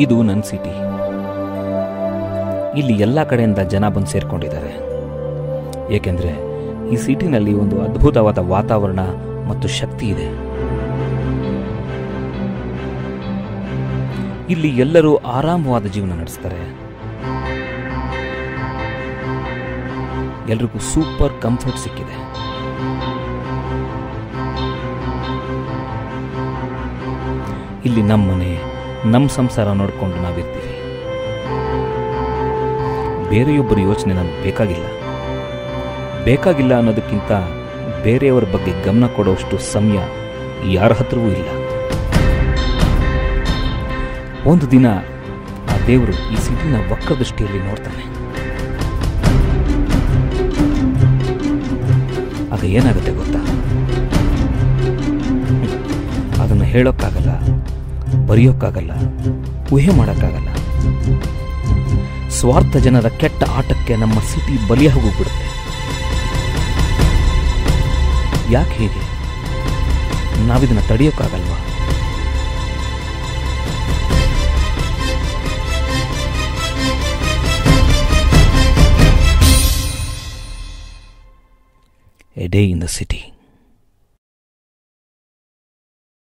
ಇದು ನನ್ನ ಸಿಟಿ. ಇಲ್ಲಿ ಎಲ್ಲ ಕಡೆಯಿಂದ ಜನ ಬಂದು ಸೇರ್ಕೊಂಡಿದ್ದಾರೆ. ಏಕೆಂದರೆ ಈ ಸಿಟಿನಲ್ಲಿ ಒಂದು ಅದ್ಭುತವಾದ ವಾತಾವರಣ ಮತ್ತು ಶಕ್ತಿ ಇದೆ. ಇಲ್ಲಿ ಎಲ್ಲರೂ ಆರಾಮವಾದ ಜೀವನ ನಡೆಸ್ತಾರೆ. ಎಲ್ರಿಗೂ ಸೂಪರ್ ಕಂಫರ್ಟ್ ಸಿಕ್ಕಿದೆ. ಇಲ್ಲಿ ನಮ್ಮ ಮನೆ, ನಮ್ಮ ಸಂಸಾರ ನೋಡಿಕೊಂಡು ನಾವಿರ್ತೀವಿ. ಬೇರೆಯೊಬ್ಬರ ಯೋಚನೆ ನಮ್ಗೆ ಬೇಕಾಗಿಲ್ಲ ಅನ್ನೋದಕ್ಕಿಂತ ಬೇರೆಯವರ ಬಗ್ಗೆ ಗಮನ ಕೊಡುವಷ್ಟು ಸಮಯ ಯಾರ ಹತ್ರವೂ ಇಲ್ಲ. ಒಂದು ದಿನ ಆ ದೇವರು ಈ ಸಿಟಿನ ವಕ್ರ ದೃಷ್ಟಿಯಲ್ಲಿ ನೋಡ್ತಾನೆ. ಆಗ ಏನಾಗುತ್ತೆ ಗೊತ್ತಾ? ಅದನ್ನು ಹೇಳೋಕ್ಕಾಗಲ್ಲ, ಬರೆಯೋಕ್ಕಾಗಲ್ಲ, ಊಹೆ ಮಾಡೋಕ್ಕಾಗಲ್ಲ. ಸ್ವಾರ್ಥ ಜನರ ಕೆಟ್ಟ ಆಟಕ್ಕೆ ನಮ್ಮ ಸಿಟಿ ಬಲಿಯಾಗೋಗ್ಬಿಡುತ್ತೆ. ಯಾಕೆ ಹೀಗೆ? ನಾವಿದನ್ನು ತಡೆಯೋಕ್ಕಾಗಲ್ವಾ? A Day in the City.